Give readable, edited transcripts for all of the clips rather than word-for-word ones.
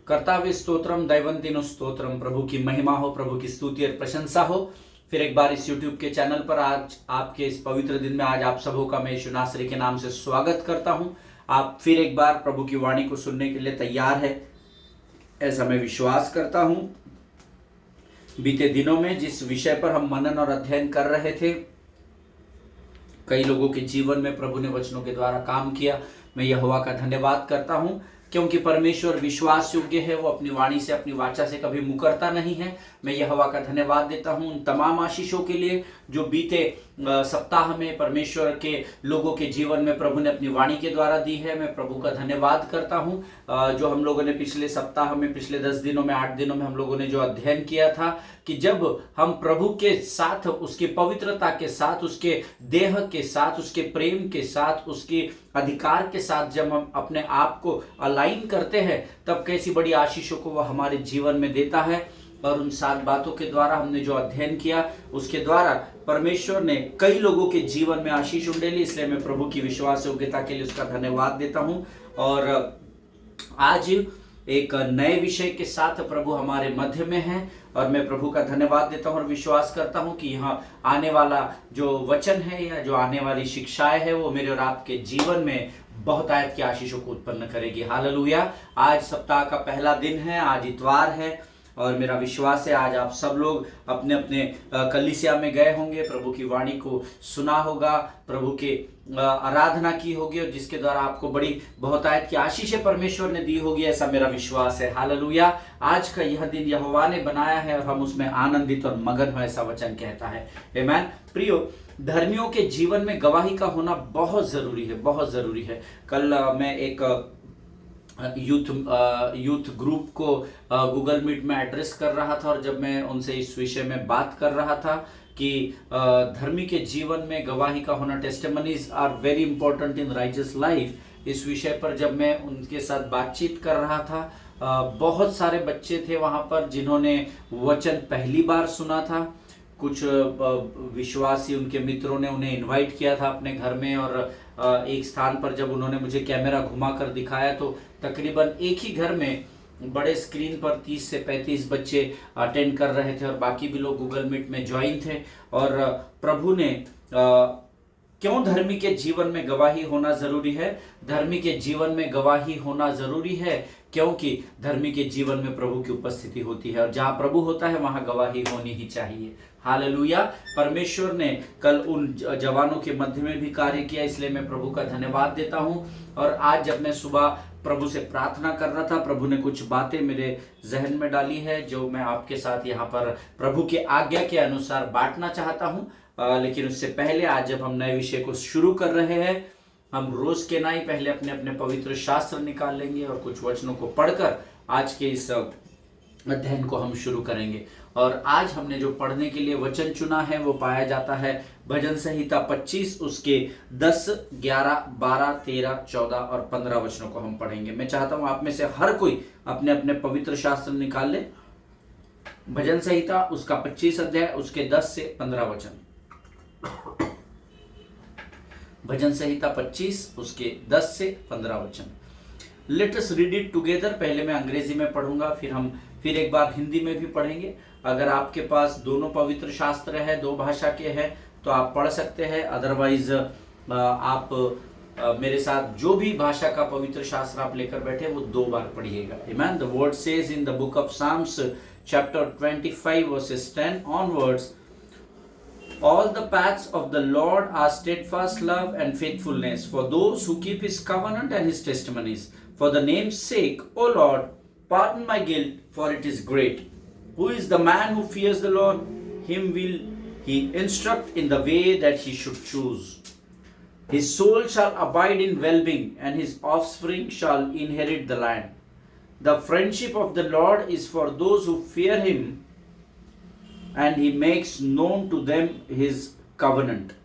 कर्तावे स्तोत्रम दैवंतिनो स्तोत्रम। प्रभु की महिमा हो, प्रभु की स्तुति और प्रशंसा हो। फिर एक बार इस YouTube के चैनल पर आज आपके इस पवित्र दिन में आज आप सबों का मैं यीशु नासरी के नाम से स्वागत करता हूं। आप फिर एक बार प्रभु की वाणी को सुनने के लिए तैयार है, ऐसा मैं विश्वास करता हूं। बीते दिनों में जिस विषय पर हम मनन और अध्ययन कर रहे थे, कई लोगों के जीवन में प्रभु ने वचनों के द्वारा काम किया। मैं यहोवा का धन्यवाद करता हूं, क्योंकि परमेश्वर विश्वास योग्य है। वो अपनी वाणी से, अपनी वाचा से कभी मुकरता नहीं है। मैं यहोवा का धन्यवाद देता हूं उन तमाम आशीषों के लिए जो बीते सप्ताह में परमेश्वर के लोगों के जीवन में प्रभु ने अपनी वाणी के द्वारा दी है। मैं प्रभु का धन्यवाद करता हूं। जो हम लोगों ने पिछले सप्ताह में, पिछले 10 दिनों में, 8 दिनों में हम लोगों ने जो अध्ययन किया था कि जब हम प्रभु के साथ, उसकी पवित्रता के साथ, उसके देह के साथ, उसके प्रेम के साथ, उसके अधिकार के साथ जब हम अपने आप को अलाइन करते हैं, तब कैसी बड़ी आशीषों को वह हमारे जीवन में देता है। और उन 7 बातों के द्वारा हमने जो अध्ययन किया, उसके द्वारा परमेश्वर ने कई लोगों के जीवन में आशीष उंडेली। इसलिए मैं प्रभु की विश्वास योग्यता के लिए उसका धन्यवाद देता हूं। और आज एक नए विषय के साथ प्रभु हमारे मध्य में है और मैं प्रभु का धन्यवाद देता हूं और विश्वास करता हूं कि यहाँ आने वाला जो वचन है या जो आने वाली शिक्षाएं है वो मेरे और आपके जीवन में बहुत आयत की आशीषों को उत्पन्न करेगी। हालेलुया। आज सप्ताह का पहला दिन है, आज इतवार है और मेरा विश्वास है आज आप सब लोग अपने अपने कलीसिया में गए होंगे, प्रभु की वाणी को सुना होगा, प्रभु के आराधना की होगी और जिसके द्वारा आपको बड़ी बहुतायत की आशीषें परमेश्वर ने दी होगी, ऐसा मेरा विश्वास है। हालेलुया। आज का यह दिन यहोवा ने बनाया है और हम उसमें आनंदित और मगन हो, ऐसा वचन कहता है। आमीन। प्रियो, धर्मियों के जीवन में गवाही का होना बहुत जरूरी है, बहुत जरूरी है। कल मैं एक यूथ ग्रुप को गूगल मीट में एड्रेस कर रहा था और जब मैं उनसे इस विषय में बात कर रहा था कि धर्मी के जीवन में गवाही का होना, testimonies are very important in religious life, इस विषय पर जब मैं उनके साथ बातचीत कर रहा था, बहुत सारे बच्चे थे वहां पर जिन्होंने वचन पहली बार सुना था। कुछ विश्वासी, उनके मित्रों ने उन्हें इनवाइट किया था अपने घर में और एक स्थान पर जब उन्होंने मुझे कैमरा घुमाकर दिखाया तो तकरीबन एक ही घर में बड़े स्क्रीन पर 30 से 35 बच्चे अटेंड कर रहे थे और बाकी भी लोग गूगल मीट में ज्वाइन थे। और प्रभु ने क्यों धर्मी के जीवन में गवाही होना जरूरी है? धर्मी के जीवन में गवाही होना जरूरी है क्योंकि धर्मी के जीवन में प्रभु की उपस्थिति होती है और जहां प्रभु होता है वहां गवाही होनी ही चाहिए। हालेलुया। परमेश्वर ने कल उन जवानों के मध्य में भी कार्य किया, इसलिए मैं प्रभु का धन्यवाद देता हूं। और आज जब मैं सुबह प्रभु से प्रार्थना कर रहा था, प्रभु ने कुछ बातें मेरे जहन में डाली है जो मैं आपके साथ यहाँ पर प्रभु के आज्ञा के अनुसार बांटना चाहता हूँ। लेकिन उससे पहले आज जब हम नए विषय को शुरू कर रहे हैं, हम रोज के ना ही पहले अपने अपने पवित्र शास्त्र निकाल लेंगे और कुछ वचनों को पढ़कर आज के इस अध्ययन को हम शुरू करेंगे। और आज हमने जो पढ़ने के लिए वचन चुना है वो पाया जाता है भजन संहिता 25, उसके 10, 11, 12, 13, 14 और 15 वचनों को हम पढ़ेंगे। मैं चाहता हूं आप में से हर कोई अपने अपने पवित्र शास्त्र निकाल ले। भजन संहिता उसका 25 अध्याय, उसके 10 से 15 वचन। भजन संहिता 25, उसके 10 से 15 वचन। Let us read it together. पहले मैं अंग्रेजी में पढ़ूंगा, फिर हम फिर एक बार हिंदी में भी पढ़ेंगे। अगर आपके पास दोनों पवित्र शास्त्र है, 2 भाषा के हैं, तो आप पढ़ सकते हैं। अदरवाइज आप मेरे साथ जो भी भाषा का पवित्र शास्त्र आप लेकर बैठे वो 2 बार पढ़िएगा। आमीन। The word says in the book of Psalms chapter 25 verses 10 onwards, all the paths of the Lord are steadfast love and faithfulness for those who keep his covenant and his testimonies. For the name's sake, O Lord, pardon my guilt, for it is great. Who is the man who fears the Lord? Him will he instruct in the way that he should choose. His soul shall abide in well-being, and his offspring shall inherit the land. The friendship of the Lord is for those who fear him, and he makes known to them his covenant.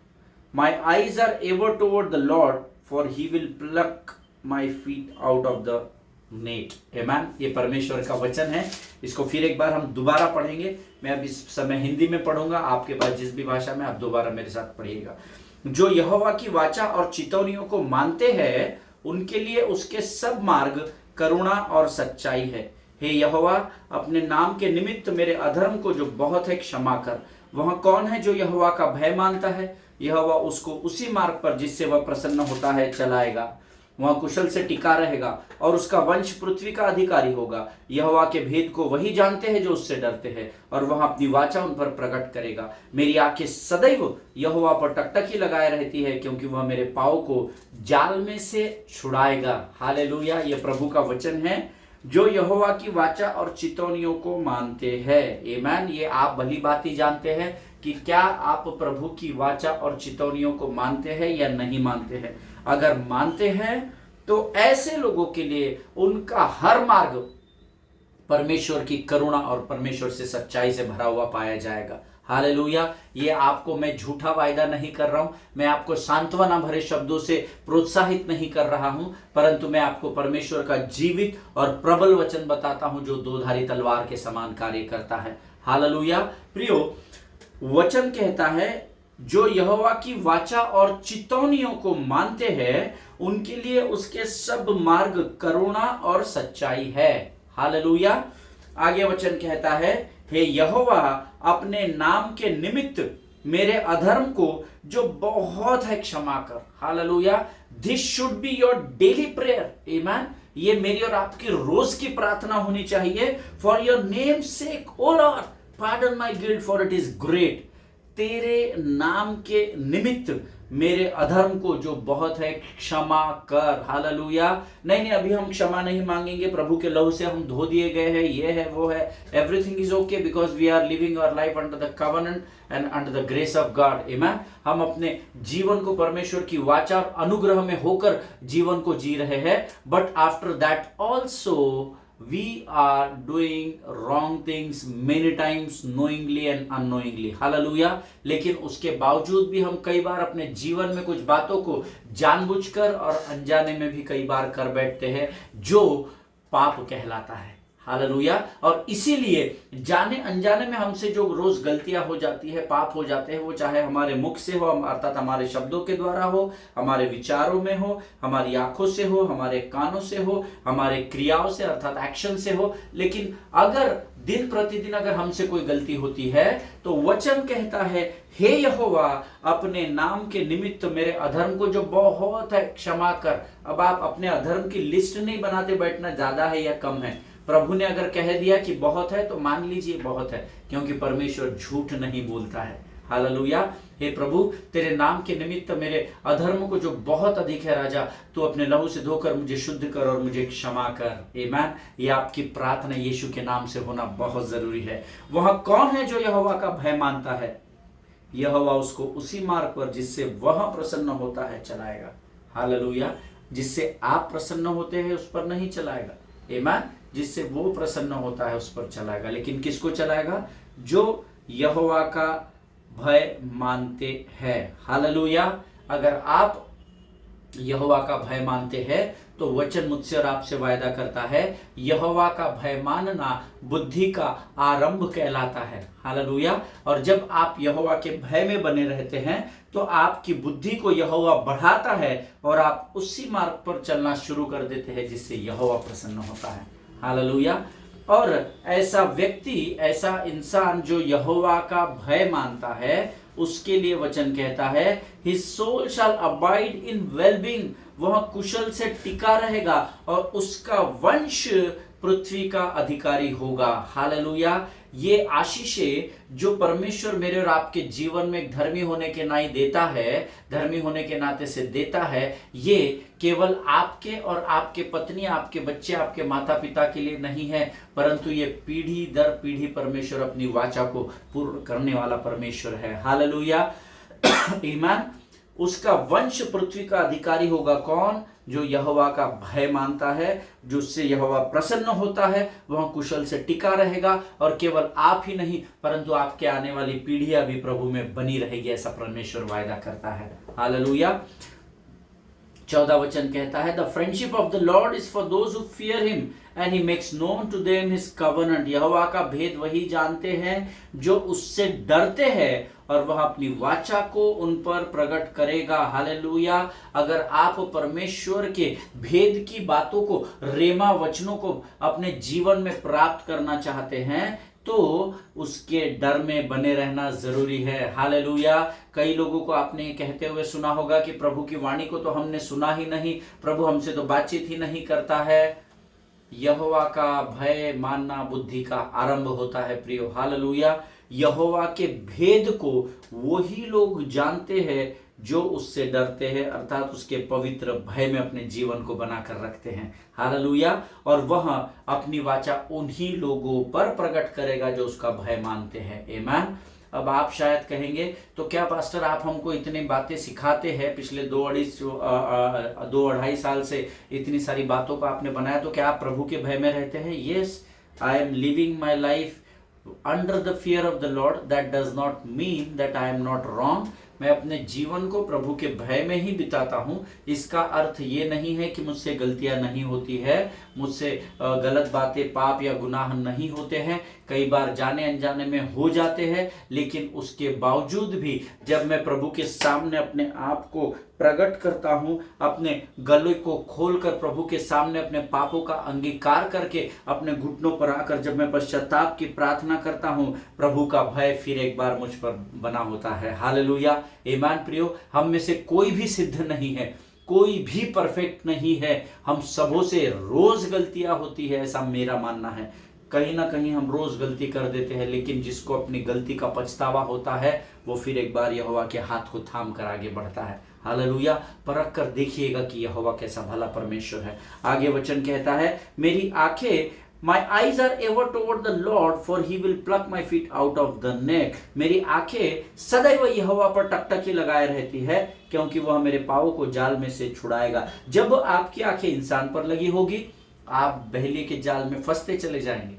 My eyes are ever toward the Lord, for he will pluck my feet out of the net. Amen. ये परमेश्वर का वचन है। इसको फिर एक बार हम दोबारा पढ़ेंगे। मैं अब इस समय हिंदी में पढ़ूंगा, आपके पास जिस भी भाषा में, आप दोबारा मेरे साथ पढ़िएगा। जो यहोवा की वाचा और चितौनियों को मानते हैं, उनके लिए उसके सब मार्ग करुणा और सच्चाई है। हे यहोवा, अपने नाम के निमित्त मेरे अधर्म को जो बहुत है क्षमा कर। वह कौन है जो यहोवा का भय मानता है? यहोवा उसको उसी मार्ग पर जिससे वह प्रसन्न होता है चलाएगा। वह कुशल से टिका रहेगा और उसका वंश पृथ्वी का अधिकारी होगा। यहोवा के भेद को वही जानते हैं जो उससे डरते हैं, और वह अपनी वाचा उन पर प्रकट करेगा। मेरी आंखें सदैव यहोवा पर टकटकी लगाए रहती है, क्योंकि वह मेरे पाँव को जाल में से छुड़ाएगा। हालेलुया। यह प्रभु का वचन है। जो यहोवा की वाचा और चितौनियों को मानते हैं। आमीन। ये आप भली भांति जानते हैं कि क्या आप प्रभु की वाचा और चितौनियों को मानते हैं या नहीं मानते हैं। अगर मानते हैं तो ऐसे लोगों के लिए उनका हर मार्ग परमेश्वर की करुणा और परमेश्वर से सच्चाई से भरा हुआ पाया जाएगा। हालेलुया। ये आपको मैं झूठा वायदा नहीं कर रहा हूं, मैं आपको सांत्वना भरे शब्दों से प्रोत्साहित नहीं कर रहा हूं, परंतु मैं आपको परमेश्वर का जीवित और प्रबल वचन बताता हूं जो दोधारी तलवार के समान कार्य करता है। हालेलुया। प्रियो, वचन कहता है जो यहोवा की वाचा और चितौनियों को मानते हैं उनके लिए उसके सब मार्ग करुणा और सच्चाई है। हालेलुया। आगे वचन कहता है, हे यहोवा, अपने नाम के निमित्त मेरे अधर्म को जो बहुत है क्षमा कर। Hallelujah. This should be your daily prayer. आमीन। ये मेरी और आपकी रोज की प्रार्थना होनी चाहिए। For your name sake O Lord, pardon my guilt for it is great. तेरे नाम के निमित्त मेरे अधर्म को जो बहुत है क्षमा कर। हालेलुया। नहीं, अभी हम क्षमा नहीं मांगेंगे। प्रभु के लहू से हम धो दिए गए हैं, ये है वो है। Everything is okay because we are living our life under the covenant and under the grace of God. आमीन। हम अपने जीवन को परमेश्वर की वाचा और अनुग्रह में होकर जीवन को जी रहे हैं। But after that also we are doing wrong things many times knowingly and unknowingly। Hallelujah. लेकिन उसके बावजूद भी हम कई बार अपने जीवन में कुछ बातों को जानबूझकर और अनजाने में भी कई बार कर बैठते हैं जो पाप कहलाता है। हालेलुया। और इसीलिए जाने अनजाने में हमसे जो रोज गलतियां हो जाती है, पाप हो जाते हैं, वो चाहे हमारे मुख से हो, अर्थात हमारे शब्दों के द्वारा हो, हमारे विचारों में हो, हमारी आंखों से हो, हमारे कानों से हो, हमारे क्रियाओं से अर्थात एक्शन से हो। लेकिन अगर दिन प्रतिदिन अगर हमसे कोई गलती होती है तो वचन कहता है, हे यहोवा, अपने नाम के निमित्त मेरे अधर्म को जो बहुत है क्षमा कर। अब आप अपने अधर्म की लिस्ट नहीं बनाते बैठना ज्यादा है या कम है। प्रभु ने अगर कह दिया कि बहुत है तो मान लीजिए बहुत है, क्योंकि परमेश्वर झूठ नहीं बोलता है। हालेलुया। हे प्रभु, तेरे नाम के निमित्त मेरे अधर्म को जो बहुत अधिक है राजा, तू अपने लहू से धोकर मुझे शुद्ध कर और मुझे क्षमा कर। आमीन। ये आपकी प्रार्थना यीशु के नाम से होना बहुत जरूरी है। वह कौन है जो यहोवा का भय मानता है? यहोवा उसको उसी मार्ग पर जिससे वह प्रसन्न होता है चलाएगा। हालेलुया। जिससे आप प्रसन्न होते हैं उस पर नहीं चलाएगा। आमीन। जिससे वो प्रसन्न होता है उस पर चलाएगा। लेकिन किसको चलाएगा? जो यहोवा का भय मानते हैं। हालेलुया। अगर आप यहोवा का भय मानते हैं तो वचन मुझसे और आपसे वायदा करता है, यहोवा का भय मानना बुद्धि का आरंभ कहलाता है। हालेलुया। और जब आप यहोवा के भय में बने रहते हैं तो आपकी बुद्धि को यहोवा बढ़ाता है और आप उसी मार्ग पर चलना शुरू कर देते हैं जिससे यहोवा प्रसन्न होता है। हालेलुया। और ऐसा व्यक्ति, ऐसा इंसान जो यहोवा का भय मानता है, उसके लिए वचन कहता है, His soul shall abide in well-being। वह कुशल से टिका रहेगा और उसका वंश पृथ्वी का अधिकारी होगा। हालेलुया। ये आशीषें जो परमेश्वर मेरे और आपके जीवन में एक धर्मी होने के नाते देता है, धर्मी होने के नाते से देता है, ये केवल आपके और आपके पत्नी, आपके बच्चे, आपके माता पिता के लिए नहीं है, परंतु ये पीढ़ी दर पीढ़ी परमेश्वर अपनी वाचा को पूर्ण करने वाला परमेश्वर है। हालेलुया। ईमान। उसका वंश पृथ्वी का अधिकारी होगा। कौन? जो यहोवा का भय मानता है, जो उससे यहोवा प्रसन्न होता है, वह कुशल से टिका रहेगा। और केवल आप ही नहीं परंतु आपके आने वाली पीढ़ियां भी प्रभु में बनी रहेगी, ऐसा परमेश्वर वायदा करता है। हालेलुया। 14 वचन कहता है, the friendship of the Lord is for those who fear him and he makes known to them his covenant. यहोवा का भेद वही जानते हैं जो उससे डरते हैं, और वह अपनी वाचा को उन पर प्रकट करेगा। हालेलुया। अगर आप परमेश्वर के भेद की बातों को, रेमा वचनों को अपने जीवन में प्राप्त करना चाहते हैं तो उसके डर में बने रहना जरूरी है। हालेलुया। कई लोगों को आपने कहते हुए सुना होगा कि प्रभु की वाणी को तो हमने सुना ही नहीं, प्रभु हमसे तो बातचीत ही नहीं करता है। यहोवा का भय मानना बुद्धि का आरंभ होता है प्रियो। हालेलुया। यहोवा के भेद को वही लोग जानते हैं जो उससे डरते हैं, अर्थात उसके पवित्र भय में अपने जीवन को बनाकर रखते हैं। हालेलुया। और वह अपनी वाचा उन्हीं लोगों पर प्रकट करेगा जो उसका भय मानते हैं। आमीन। अब आप शायद कहेंगे तो क्या पास्टर आप हमको इतनी बातें सिखाते हैं, पिछले 2-2.5 साल से इतनी सारी बातों को आपने बनाया, तो क्या आप प्रभु के भय में रहते हैं? Yes, I am living my life under the fear of the Lord. That does not mean that I am not wrong. मैं अपने जीवन को प्रभु के भय में ही बिताता हूं। इसका अर्थ ये नहीं है कि मुझसे गलतियां नहीं होती है, मुझसे गलत बातें, पाप या गुनाह नहीं होते हैं। कई बार जाने अनजाने में हो जाते हैं, लेकिन उसके बावजूद भी जब मैं प्रभु के सामने अपने आप को प्रकट करता हूं, अपने गले को खोलकर प्रभु के सामने अपने पापों का अंगीकार करके अपने घुटनों पर आकर जब मैं पश्चाताप की प्रार्थना करता हूं, प्रभु का भय फिर एक बार मुझ पर बना होता है। हालेलुया। आमीन प्रियो। हम में से कोई भी सिद्ध नहीं है, कोई भी परफेक्ट नहीं है। हम सबों से रोज गलतियां होती है, ऐसा मेरा मानना है। कहीं ना कहीं हम रोज गलती कर देते हैं, लेकिन जिसको अपनी गलती का पछतावा होता है वो फिर एक बार यहोवा के हाथ को थाम कर आगे बढ़ता है। हालेलुया। परख कर देखिएगा कि यहोवा कैसा भला परमेश्वर है। आगे वचन कहता है, मेरी आंखें, My eyes are ever toward the Lord, for He will pluck my feet out of the net. मेरी आंखें सदैव यहोवा पर टकटकी लगाए रहती है, क्योंकि वह मेरे पाँव को जाल में से छुड़ाएगा। जब आपकी आंखें इंसान पर लगी होगी, आप बहेलिए के जाल में फंसते चले जाएंगे,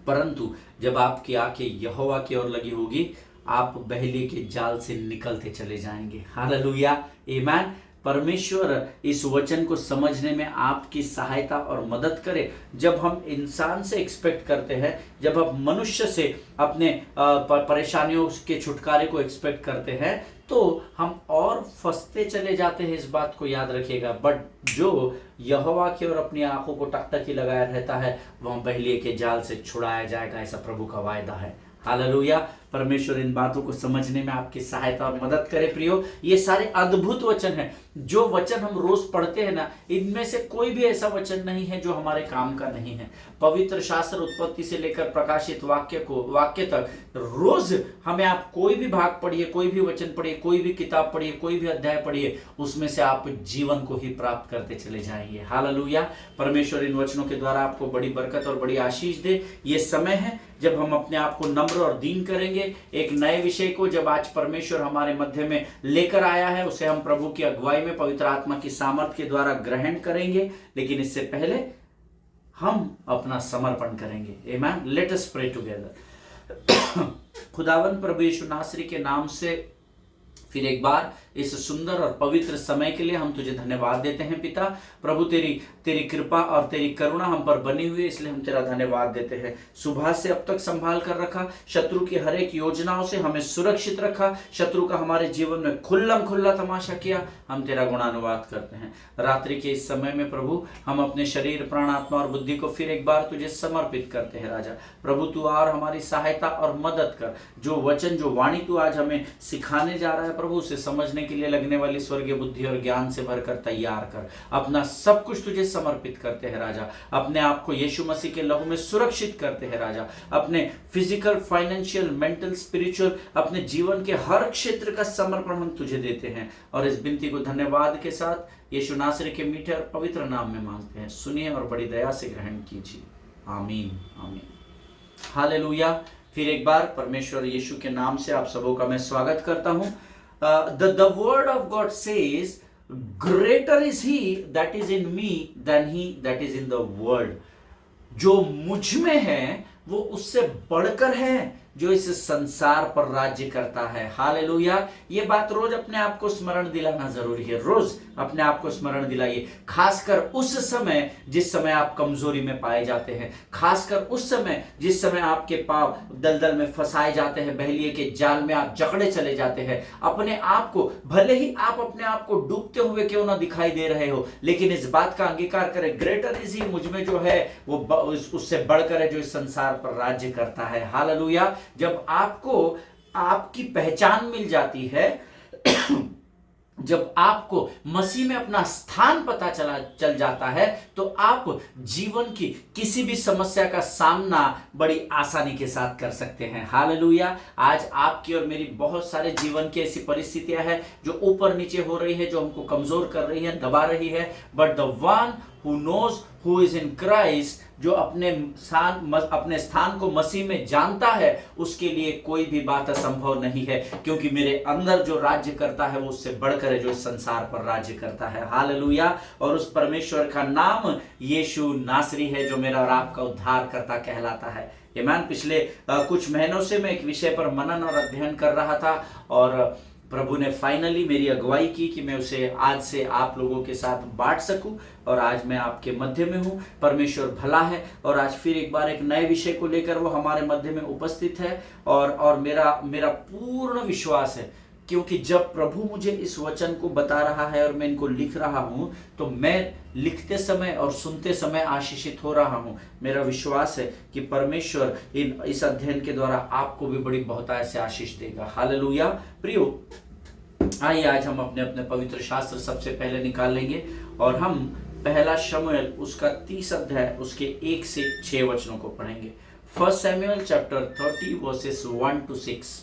परंतु जब आपकी आंखें यहोवा की ओर लगी होगी, आप बहेलिए के जाल से निकलते चले जाएंगे। हालेलुया। आमीन। परमेश्वर इस वचन को समझने में आपकी सहायता और मदद करे। जब हम इंसान से एक्सपेक्ट करते हैं, जब हम मनुष्य से अपने परेशानियों के छुटकारे को एक्सपेक्ट करते हैं, तो हम और फंसते चले जाते हैं। इस बात को याद रखिएगा। बट जो यहोवा की ओर अपनी आंखों को टकटकी लगाया रहता है, वह बहेलिए के जाल से छुड़ाया जाएगा, ऐसा प्रभु का वायदा है। हालेलुया। परमेश्वर इन बातों को समझने में आपकी सहायता और मदद करे प्रियो। ये सारे अद्भुत वचन हैं। जो वचन हम रोज पढ़ते हैं ना, इनमें से कोई भी ऐसा वचन नहीं है जो हमारे काम का नहीं है। पवित्र शास्त्र उत्पत्ति से लेकर प्रकाशित वाक्य तक रोज हमें आप कोई भी भाग पढ़िए, कोई भी वचन पढ़िए, कोई भी किताब पढ़िए, कोई भी अध्याय पढ़िए, उसमें से आप जीवन को ही प्राप्त करते चले जाएंगे। हालेलुया। परमेश्वर इन वचनों के द्वारा आपको बड़ी बरकत और बड़ी आशीष दे। ये समय है जब हम अपने आप को नम्र और दीन करेंगे। एक नए विषय को जब आज परमेश्वर हमारे मध्य में लेकर आया है, उसे हम प्रभु की अगुवाई में पवित्र आत्मा की सामर्थ के द्वारा ग्रहण करेंगे। लेकिन इससे पहले हम अपना समर्पण करेंगे। आमीन। Let us pray together. खुदावन प्रभु यीशु नासरी के नाम से फिर एक बार इस सुंदर और पवित्र समय के लिए हम तुझे धन्यवाद देते हैं पिता। प्रभु तेरी कृपा और तेरी करुणा हम पर बनी हुई है, इसलिए हम तेरा धन्यवाद देते हैं। सुबह से अब तक संभाल कर रखा, शत्रु की हर एक योजनाओं से हमें सुरक्षित रखा, शत्रु का हमारे जीवन में खुल्ला तमाशा किया, हम तेरा गुणानुवाद करते हैं। रात्रि के इस समय में प्रभु हम अपने शरीर, प्राण, आत्मा और बुद्धि को फिर एक बार तुझे समर्पित करते हैं। राजा प्रभु तू और हमारी सहायता और मदद कर। जो वचन, जो वाणी तू आज हमें सिखाने जा रहा है प्रभु, उसे समझने के लिए लगने वाली स्वर्गीय बुद्धि और ज्ञान से भरकर तैयार कर। अपना सब कुछ तुझे समर्पित करते हैं राजा। अपने आप को यीशु मसीह के लहू में सुरक्षित करते हैं राजा। अपने फिजिकल, फाइनेंशियल, मेंटल, स्पिरिचुअल, अपने जीवन के हर क्षेत्र का समर्पण हम तुझे देते हैं। और इस विनती को धन्यवाद के साथ यीशु नासरी के मीठे और पवित्र नाम में मांगते हैं। सुनिए और बड़ी दया से ग्रहण कीजिए। आमीन आमीन। हालेलुया। फिर एक बार परमेश्वर यीशु के नाम से आप सबों का मैं स्वागत करता हूं। The word of God says, greater is he that is in me than he that is in the world. जो मुझ में है वो उससे बढ़कर है जो इस संसार पर राज्य करता है। हालेलुया। ये बात रोज अपने आप को स्मरण दिलाना जरूरी है, रोज अपने आप को स्मरण दिलाइए, खासकर उस समय जिस समय आप कमजोरी में पाए जाते हैं, खासकर उस समय जिस समय आपके पांव दलदल में फंसाए जाते हैं, बहलिए के जाल में आप जकड़े चले जाते हैं। अपने आप को, भले ही आप अपने आप को डूबते हुए क्यों ना दिखाई दे रहे हो, लेकिन इस बात का अंगीकार करें, ग्रेटर इज ही, मुझ में जो है वो उससे बढ़कर है जो इस संसार पर राज्य करता है। हालेलुया। जब आपको आपकी पहचान मिल जाती है, जब आपको मसीह में अपना स्थान पता चल जाता है, तो आप जीवन की किसी भी समस्या का सामना बड़ी आसानी के साथ कर सकते हैं। हालेलुया। आज आपकी और मेरी बहुत सारे जीवन की ऐसी परिस्थितियां हैं जो ऊपर नीचे हो रही है, जो हमको कमजोर कर रही है, दबा रही है, but the one who knows who is in Christ, जो अपने स्थान को मसीह में जानता है, उसके लिए कोई भी बात असंभव नहीं है, क्योंकि मेरे अंदर जो राज्य करता है वो उससे बढ़कर है जो इस संसार पर राज्य करता है। हालेलुया। और उस परमेश्वर का नाम यीशु नासरी है, जो मेरा और आपका उद्धार करता कहलाता है। आमीन। पिछले कुछ महीनों से मैं एक विषय पर मनन और अध्ययन कर रहा था, और प्रभु ने फाइनली मेरी अगुवाई की कि मैं उसे आज से आप लोगों के साथ बांट सकूं, और आज मैं आपके मध्य में हूं। परमेश्वर भला है, और आज फिर एक बार एक नए विषय को लेकर वो हमारे मध्य में उपस्थित है। और मेरा पूर्ण विश्वास है, क्योंकि जब प्रभु मुझे इस वचन को बता रहा है और मैं इनको लिख रहा हूं, तो मैं लिखते समय और सुनते समय आशीषित हो रहा हूं। मेरा विश्वास है कि परमेश्वर इस अध्ययन के द्वारा आपको भी बड़ी बहुतायत से आशीष देगा। हालेलुया। प्रियो, आइए आज हम अपने अपने पवित्र शास्त्र सबसे पहले निकाल लेंगे, और हम पहला शमूएल उसका 30 अध्याय उसके 1 से 6 वचनों को पढ़ेंगे। 1 शमूएल चैप्टर 30 वर्सेस 1 to 6।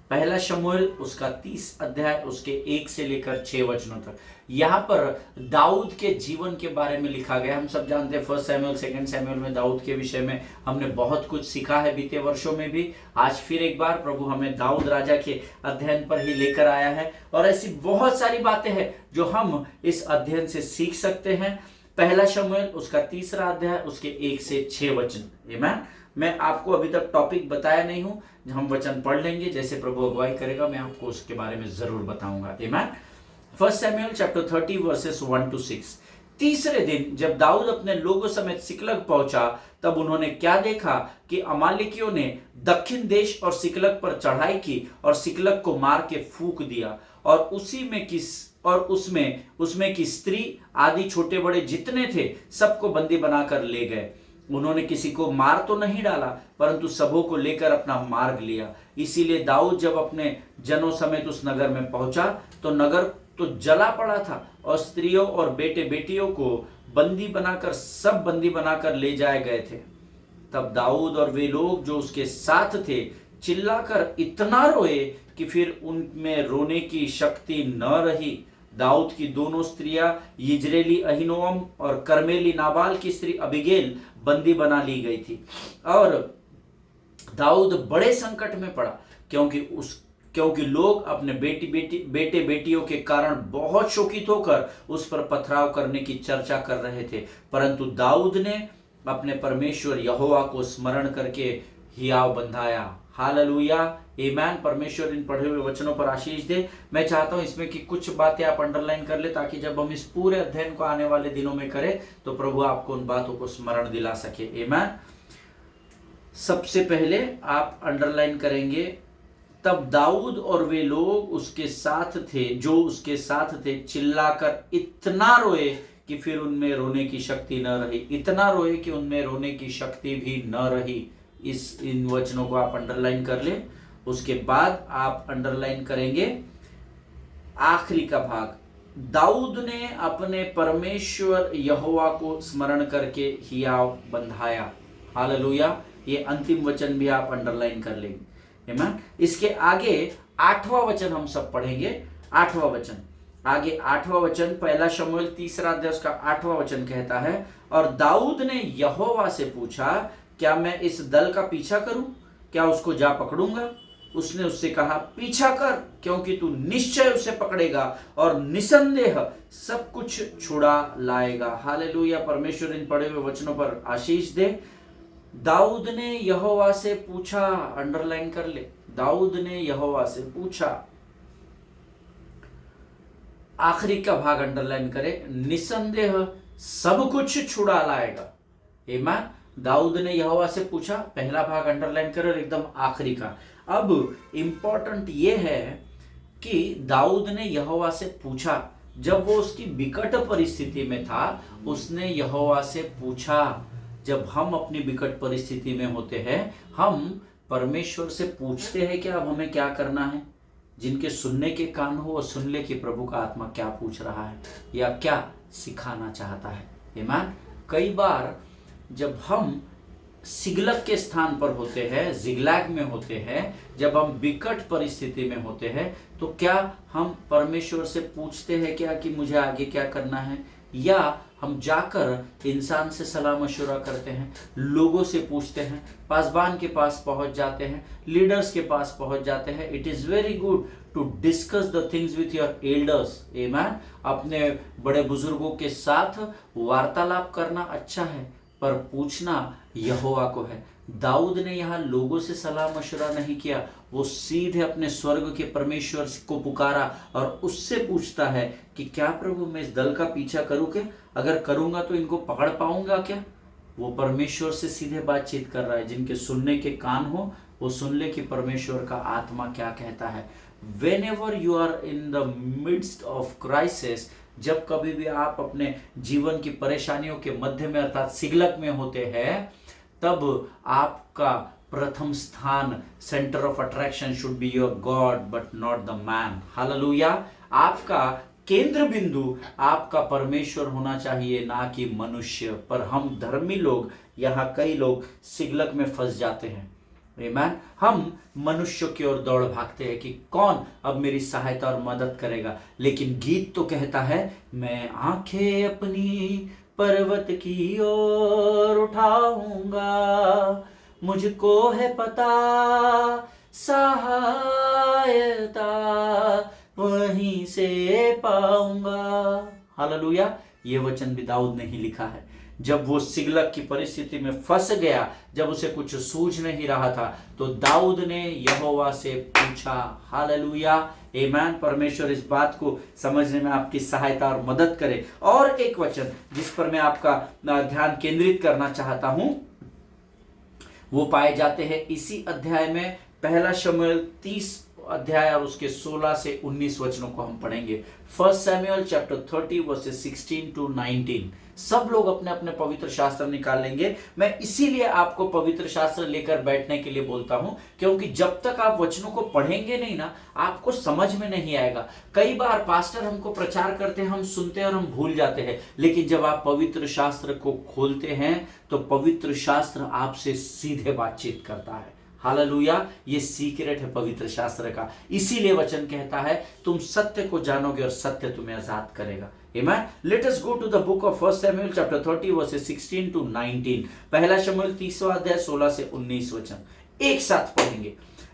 पहला शमूएल उसका 30 अध्याय उसके 1 से लेकर 6 वचनों तक। यहाँ पर दाऊद के जीवन के बारे में लिखा गया। हम सब जानते हैं 1 शमूएल 2 शमूएल में दाऊद के विषय में हमने बहुत कुछ सीखा है बीते वर्षों में भी। आज फिर एक बार प्रभु हमें दाऊद राजा के अध्ययन पर ही लेकर आया है, और ऐसी बहुत सारी बातें हैं जो हम इस अध्ययन से सीख सकते हैं। पहला शमूएल उसका 3 अध्याय उसके 1 से 6 वचन। आमीन। मैं आपको अभी तक टॉपिक बताया नहीं हूं, हम वचन पढ़ लेंगे, जैसे प्रभु अगुवाई करेगा मैं आपको उसके बारे में जरूर बताऊंगा। आमीन। 1 शमूएल चैप्टर 30 वर्सेस 1 to 6। तीसरे दिन जब दाऊद अपने लोगों समेत सिकलग पहुंचा, तब उन्होंने क्या देखा कि अमालेकियों ने दक्षिण देश और सिकलग पर चढ़ाई की और सिकलग को मार के फूंक दिया, और उसमें की स्त्री आदि छोटे बड़े जितने थे सबको बंदी बनाकर ले गए। उन्होंने किसी को मार तो नहीं डाला, परंतु सबों को लेकर अपना मार्ग लिया। इसीलिए दाऊद जब अपने जनों समेत उस नगर में पहुंचा, तो नगर तो जला पड़ा था, और स्त्रियों और बेटे बेटियों को बंदी बनाकर ले जाए गए थे। तब दाऊद और वे लोग जो उसके साथ थे चिल्लाकर इतना रोए कि फिर उनमें रोने की शक्ति न रही। दाऊद की दोनों स्त्रियां यिज्रेली अहीनोअम और कर्मेली नाबाल की स्त्री अबीगेल बंदी बना ली गई थी, और दाऊद बड़े संकट में पड़ा, क्योंकि लोग अपने बेटे बेटियों के कारण बहुत शोकित होकर उस पर पथराव करने की चर्चा कर रहे थे। परंतु दाऊद ने अपने परमेश्वर यहोवा को स्मरण करके हियाव बंधाया। हालेलुया। आमीन। परमेश्वर इन पढ़े हुए वचनों पर आशीष दे। मैं चाहता हूं इसमें की कुछ बातें आप अंडरलाइन कर ले, ताकि जब हम इस पूरे अध्ययन को आने वाले दिनों में करें तो प्रभु आपको उन बातों को स्मरण दिला सके। आमीन। सबसे पहले आप अंडरलाइन करेंगे, तब दाऊद और वे लोग उसके साथ थे चिल्लाकर इतना रोए कि फिर उनमें रोने की शक्ति न रही। इतना रोए कि उनमें रोने की शक्ति भी न रही। इन वचनों को आप अंडरलाइन कर लें। उसके बाद आप अंडरलाइन करेंगे आखिरी का भाग, दाऊद ने अपने परमेश्वर यहोवा को स्मरण करके हियाव बंधाया। हालेलुया। ये अंतिम वचन भी आप अंडरलाइन कर लेंगे। आमीन। इसके आगे 8वां वचन हम सब पढ़ेंगे। 8वां वचन, आगे 8वां वचन, पहला शमूएल 3 अध्याय उसका 8वां वचन कहता है, और दाऊद ने यहोवा से पूछा, क्या मैं इस दल का पीछा करूं? क्या उसको जा पकड़ूंगा? उसने उससे कहा, पीछा कर, क्योंकि तू निश्चय उसे पकड़ेगा और निसंदेह सब कुछ छुड़ा लाएगा। हालेलुया। परमेश्वर इन पढ़े हुए वचनों पर आशीष दे। दाऊद ने यहोवा से पूछा, अंडरलाइन कर ले, दाऊद ने यहोवा से पूछा। आखिरी का भाग अंडरलाइन करे, निसंदेह सब कुछ छुड़ा लाएगा। आमीन। दाऊद ने यहोवा से पूछा, पहला भाग अंडरलाइन करो और एकदम आखिरी का। अब इंपॉर्टेंट ये है कि दाऊद ने यहोवा से पूछा, जब वो उसकी विकट परिस्थिति में था उसने यहोवा से पूछा। जब हम अपनी विकट परिस्थिति में होते हैं हम परमेश्वर से पूछते हैं कि अब हमें क्या करना है। जिनके सुनने के कान हो वो सुन ले कि प्रभु का आत्मा क्या पूछ रहा है या क्या सिखाना चाहता है। आमीन। कई बार जब हम सिगलग के स्थान पर होते हैं, जिगलैग में होते हैं, जब हम विकट परिस्थिति में होते हैं, तो क्या हम परमेश्वर से पूछते हैं क्या कि मुझे आगे क्या करना है, या हम जाकर इंसान से सलाह मशवरा करते हैं, लोगों से पूछते हैं, पासबान के पास पहुंच जाते हैं, लीडर्स के पास पहुंच जाते हैं। It is very good to discuss the things with your elders. आमीन। अपने बड़े बुजुर्गों के साथ वार्तालाप करना अच्छा है, पर पूछना यहोवा को है। दाऊद ने यहाँ लोगों से सलाह मशवरा नहीं किया, वो सीधे अपने स्वर्ग के परमेश्वर को पुकारा और उससे पूछता है कि क्या प्रभु मैं इस दल का पीछा करूं क्या? अगर करूंगा तो इनको पकड़ पाऊंगा क्या? वो परमेश्वर से सीधे बातचीत कर रहा है। जिनके सुनने के कान हो वो सुन ले कि परमेश्वर का आत्मा क्या कहता है। Whenever you are in the midst of crisis, जब कभी भी आप अपने जीवन की परेशानियों के मध्य में अर्थात सिगलक में होते हैं, तब आपका प्रथम स्थान, centre of attraction should be your God but not the man. Hallelujah. आपका केंद्र बिंदु आपका परमेश्वर होना चाहिए, ना कि मनुष्य। पर हम धर्मी लोग, यहाँ कई लोग सिगलक में फंस जाते हैं। आमीन। हम मनुष्य की ओर दौड़ भागते हैं कि कौन अब मेरी सहायता और मदद करेगा, लेकिन गीत तो कहता है मैं आंखें अपनी पर्वत की ओर उठाऊंगा, मुझको है पता सहायता वहीं से पाऊंगा। हालेलुया। ये वचन भी दाऊद ने ही लिखा है। जब वो सिगलग की परिस्थिति में फंस गया, जब उसे कुछ सूझ नहीं रहा था, तो दाऊद ने यहोवा से पूछा। हालेलुया। आमीन। परमेश्वर इस बात को समझने में आपकी सहायता और मदद करे। और एक वचन जिस पर मैं आपका ध्यान केंद्रित करना चाहता हूं, वो पाए जाते हैं इसी अध्याय में। पहला शमूएल 30 अध्याय और उसके 16 से 19 वचनों को हम पढ़ेंगे। 1 सैमुअल चैप्टर 30 वर्सेस 16 to 19। सब लोग अपने अपने पवित्र शास्त्र निकाल लेंगे। मैं इसीलिए आपको पवित्र शास्त्र लेकर बैठने के लिए बोलता हूं, क्योंकि जब तक आप वचनों को पढ़ेंगे नहीं ना, आपको समझ में नहीं आएगा। कई बार पास्टर हमको प्रचार करते हैं, हम सुनते हैं और हम भूल जाते हैं, लेकिन जब आप पवित्र शास्त्र को खोलते हैं तो पवित्र शास्त्र आपसे सीधे बातचीत करता है। हालेलुया। ये सीक्रेट है पवित्र शास्त्र का। इसीलिए वचन कहता है तुम सत्य को जानोगे और सत्य तुम्हें आजाद करेगा। Amen. Let us go to the book of 1 Samuel chapter 30 verses 16 to 19। पहला शमूएल 30वां अध्याय 16 से 19 वचन एक साथ पढ़ेंगे।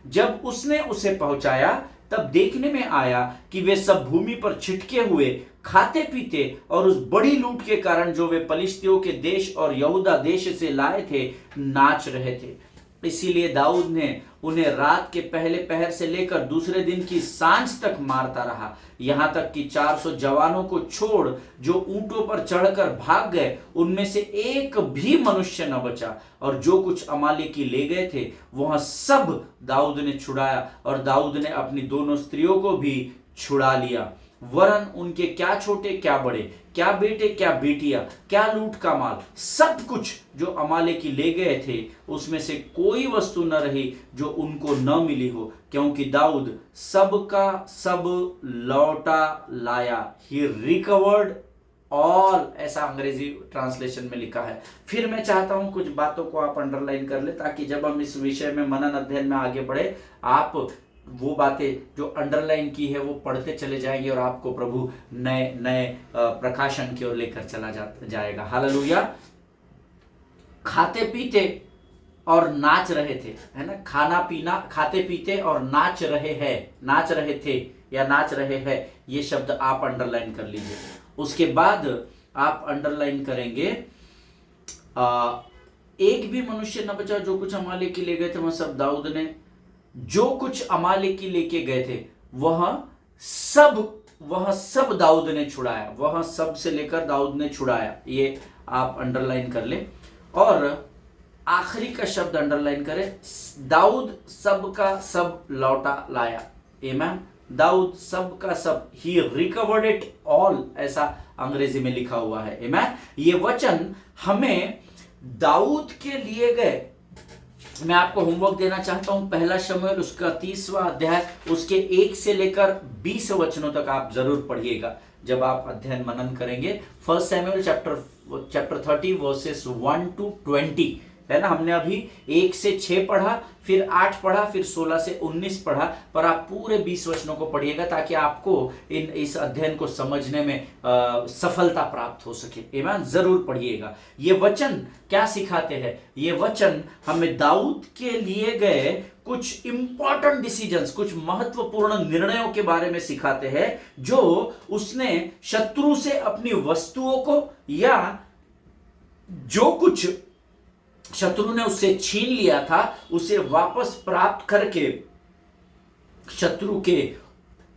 जब उसने उसे पहुंचाया तब देखने में आया कि वे सब भूमि पर छिटके हुए खाते पीते और उस बड़ी लूट के कारण जो वे पलिश्तियों के देश और यहूदा देश से लाए थे नाच रहे थे। इसीलिए दाऊद ने उन्हें रात के पहले पहर से लेकर दूसरे दिन की सांझ तक मारता रहा, यहां तक कि 400 जवानों को छोड़ जो ऊंटों पर चढ़कर भाग गए उनमें से एक भी मनुष्य न बचा। और जो कुछ अमालेकी ले गए थे वह सब दाऊद ने छुड़ाया, और दाऊद ने अपनी दोनों स्त्रियों को भी छुड़ा लिया, वरन उनके क्या छोटे क्या बड़े, क्या बेटे क्या बेटियां, क्या लूट का माल, सब कुछ जो अमालेकी ले गए थे उसमें से कोई वस्तु न रही जो उनको न मिली हो, क्योंकि दाऊद सबका सब लौटा लाया। ही रिकवर्ड ऑल, ऐसा अंग्रेजी ट्रांसलेशन में लिखा है। फिर मैं चाहता हूं कुछ बातों को आप अंडरलाइन कर ले, ताकि जब हम इस विषय में मनन अध्ययन में आगे बढ़े, आप वो बातें जो अंडरलाइन की है वो पढ़ते चले जाएंगे और आपको प्रभु नए नए प्रकाशन की ओर लेकर चला जाएगा। हालेलुया। खाते पीते और नाच रहे थे, है ना, खाना पीना, खाते पीते और नाच रहे हैं, नाच रहे थे या नाच रहे हैं, ये शब्द आप अंडरलाइन कर लीजिए। उसके बाद आप अंडरलाइन करेंगे एक भी मनुष्य न बचा, जो कुछ अमालेकी ले गए थे वह सब दाऊद ने, जो कुछ अमालेकी लेके गए थे वह सब दाऊद ने छुड़ाया, वह सब से लेकर दाऊद ने छुड़ाया। ये आप अंडरलाइन कर ले। और आखिरी का शब्द अंडरलाइन करें, दाऊद सब का सब लौटा लाया। आमीन। दाऊद सब का सब, ही रिकवर्ड इट ऑल, ऐसा अंग्रेजी में लिखा हुआ है। आमीन। ये वचन हमें दाऊद के लिए गए। मैं आपको होमवर्क देना चाहता हूं, पहला शमूएल उसका 30वां अध्याय उसके 1 से लेकर 20 वचनों तक आप जरूर पढ़िएगा जब आप अध्ययन मनन करेंगे। फर्स्ट शमूएल चैप्टर 30 वर्सेस 1 to 20 है ना। हमने अभी 1 से 6 पढ़ा, फिर 8 पढ़ा, फिर 16 से 19 पढ़ा, पर आप पूरे 20 वचनों को पढ़िएगा ताकि आपको इस अध्ययन को समझने में सफलता प्राप्त हो सके। आमीन। जरूर पढ़िएगा। ये वचन क्या सिखाते हैं? ये वचन हमें दाऊद के लिए गए कुछ इंपॉर्टेंट डिसीजंस, कुछ महत्वपूर्ण निर्णयों के बारे में सिखाते हैं, जो उसने शत्रु से अपनी वस्तुओं को या जो कुछ शत्रु ने उससे छीन लिया था उसे वापस प्राप्त करके शत्रु के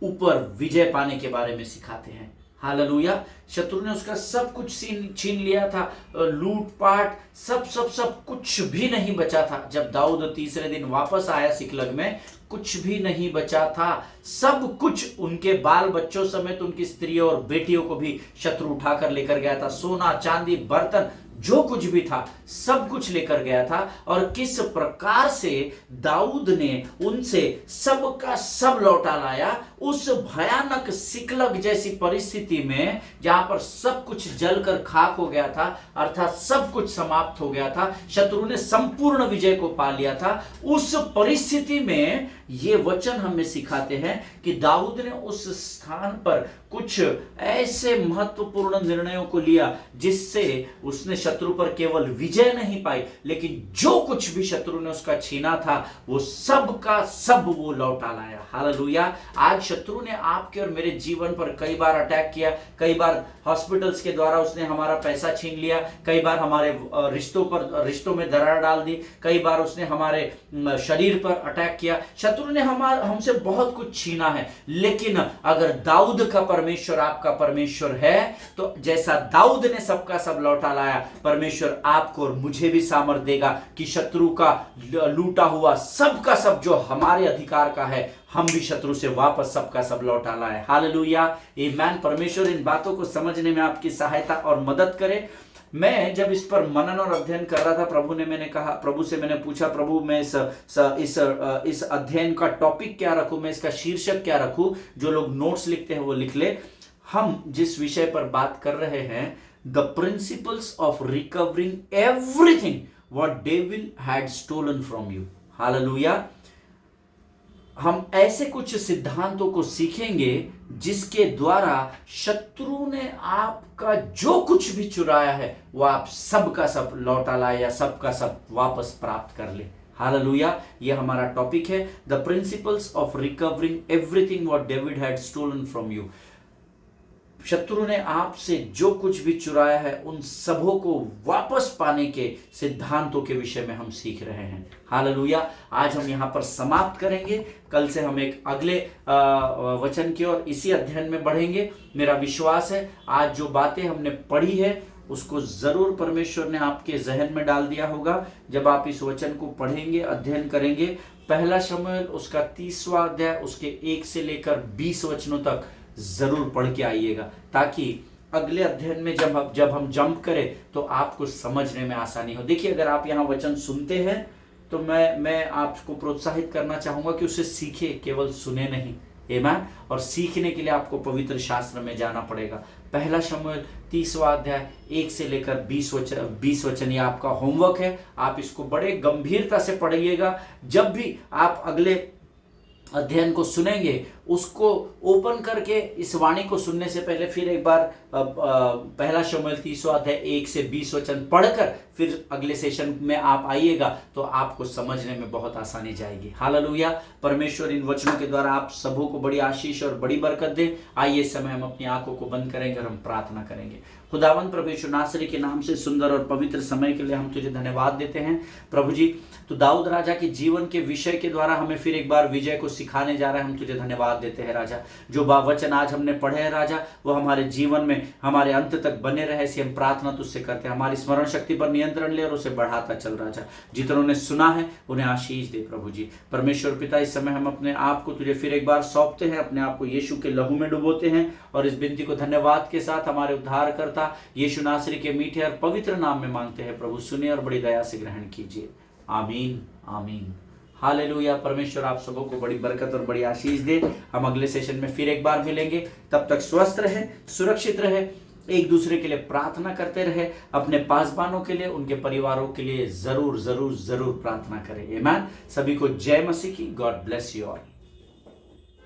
ऊपर विजय पाने के बारे में सिखाते हैं। हालेलुया। शत्रु ने उसका सब कुछ छीन लिया था, लूटपाट, सब कुछ भी नहीं बचा था। जब दाऊद तीसरे दिन वापस आया सिकलग में, कुछ भी नहीं बचा था। सब कुछ, उनके बाल बच्चों समेत उनकी स्त्रियों और बेटियों को भी शत्रु उठाकर लेकर गया था। सोना चांदी बर्तन जो कुछ भी था सब कुछ लेकर गया था। और किस प्रकार से दाऊद ने उनसे सब का सब लौटा लाया, उस भयानक सिकलग जैसी परिस्थिति में जहां पर सब कुछ जलकर खाक हो गया था, अर्थात सब कुछ समाप्त हो गया था, शत्रु ने संपूर्ण विजय को पा लिया था। उस परिस्थिति में ये वचन हमें सिखाते हैं कि दाऊद ने उस स्थान पर कुछ ऐसे महत्वपूर्ण निर्णयों को लिया जिससे उसने शत्रु पर केवल विजय नहीं पाई, लेकिन जो कुछ भी शत्रु ने उसका छीना था वो सब का सब वो लौटा लाया। हालेलुया। आज शत्रु ने आपके और मेरे जीवन पर कई बार अटैक किया, कई बार हॉस्पिटल्स के द्वारा उसने हमारा पैसा छीन लिया, कई बार हमारे रिश्तों में दरार डाल दी, कई बार उसने हमारे शरीर पर अटैक किया। शत्रु ने हमसे बहुत कुछ छीना है, लेकिन अगर दाऊद का परमेश्वर आपका परमेश्वर है तो जैसा दाऊद ने सबका सब लौटा लाया, परमेश्वर आपको और मुझे भी सामर्थ देगा कि शत्रु का लूटा हुआ सबका सब जो हमारे अधिकार का है, हम भी शत्रु से वापस सबका सब लौटा लाए। हालेलुया। आमीन। परमेश्वर इन बातों को समझने में आपकी सहायता और मदद करे। मैं जब इस पर मनन और अध्ययन कर रहा था, प्रभु से मैंने पूछा, प्रभु मैं इस अध्ययन का टॉपिक क्या रखूं, मैं इसका शीर्षक क्या रखूं। जो लोग नोट्स लिखते हैं वो लिख ले। हम जिस विषय पर बात कर रहे हैं, the principles of recovering everything what devil had stolen from you. हालेलुया। हम ऐसे कुछ सिद्धांतों को सीखेंगे जिसके द्वारा शत्रु ने आपका जो कुछ भी चुराया है वो आप सबका सब लौटा लाए या सबका सब वापस प्राप्त कर ले। हालेलुया। ये हमारा टॉपिक है, the principles of recovering everything what David had stolen from you. शत्रु ने आपसे जो कुछ भी चुराया है उन सबों को वापस पाने के सिद्धांतों के विषय में हम सीख रहे हैं। हालेलुया। आज हम यहाँ पर समाप्त करेंगे, कल से हम एक अगले वचन की ओर इसी अध्ययन में बढ़ेंगे। मेरा विश्वास है आज जो बातें हमने पढ़ी है उसको जरूर परमेश्वर ने आपके जहन में डाल दिया होगा। जब आप इस वचन को पढ़ेंगे, अध्ययन करेंगे, पहला शमूएल उसका 30वां अध्याय उसके 1 से लेकर 20 वचनों तक जरूर पढ़ के आइएगा, ताकि अगले अध्ययन में जब हम जंप करें तो आपको समझने में आसानी हो। देखिए, अगर आप यहाँ वचन सुनते हैं तो मैं आपको प्रोत्साहित करना चाहूंगा कि उसे सीखे, केवल सुने नहीं। आमीन। और सीखने के लिए आपको पवित्र शास्त्र में जाना पड़ेगा। पहला शमूएल 30वां अध्याय 1 से लेकर 20 वचन ये आपका होमवर्क है। आप इसको बड़े गंभीरता से पढ़िएगा। जब भी आप अगले अध्ययन को सुनेंगे, उसको ओपन करके इस वाणी को सुनने से पहले फिर एक बार पहला शमूएल 30वां अध्याय 1 से 20 वचन पढ़कर फिर अगले सेशन में आप आइएगा तो आपको समझने में बहुत आसानी जाएगी। हालेलुया। परमेश्वर इन वचनों के द्वारा आप सबों को बड़ी आशीष और बड़ी बरकत दे। आइए इस समय हम अपनी आंखों को बंद करेंगे और हम प्रार्थना करेंगे। खुदावंद प्रभु यीशु नासरी के नाम से सुंदर और पवित्र समय के लिए हम तुझे धन्यवाद देते हैं। प्रभु जी, तो दाऊद राजा के जीवन के विषय के द्वारा हमें फिर एक बार विजय को सिखाने जा रहा है। हम तुझे धन्यवाद देते हैं राजा। जो वचन आज हमने पढ़े हैं राजा, वो हमारे जीवन में हमारे अंत तक बने रहे, ऐसी हम प्रार्थना तुझसे करते हैं। हमारी स्मरण शक्ति पर नियंत्रण ले और उसे बढ़ाता चल राजा। जितनों ने सुना है उन्हें आशीष दे प्रभु जी। परमेश्वर पिता, इस समय हम अपने आप को तुझे फिर एक बार सौंपते हैं, अपने आप को यीशु के लहू में डुबोते हैं और इस विनती को धन्यवाद के साथ हमारे उद्धारकर्ता यीशु नासरी के मीठे और पवित्र नाम में मांगते हैं। प्रभु सुनिए और बड़ी दया से ग्रहण कीजिए। आमीन आमीन। हालेलुया। परमेश्वर आप सबों को बड़ी बरकत और बड़ी आशीष दे। हम अगले सेशन में फिर एक बार मिलेंगे। तब तक स्वस्थ रहे, सुरक्षित रहे, एक दूसरे के लिए प्रार्थना करते रहे। अपने पासबानों के लिए, उनके परिवारों के लिए जरूर जरूर जरूर प्रार्थना करें। आमीन। सभी को जय मसीह की। God bless you all.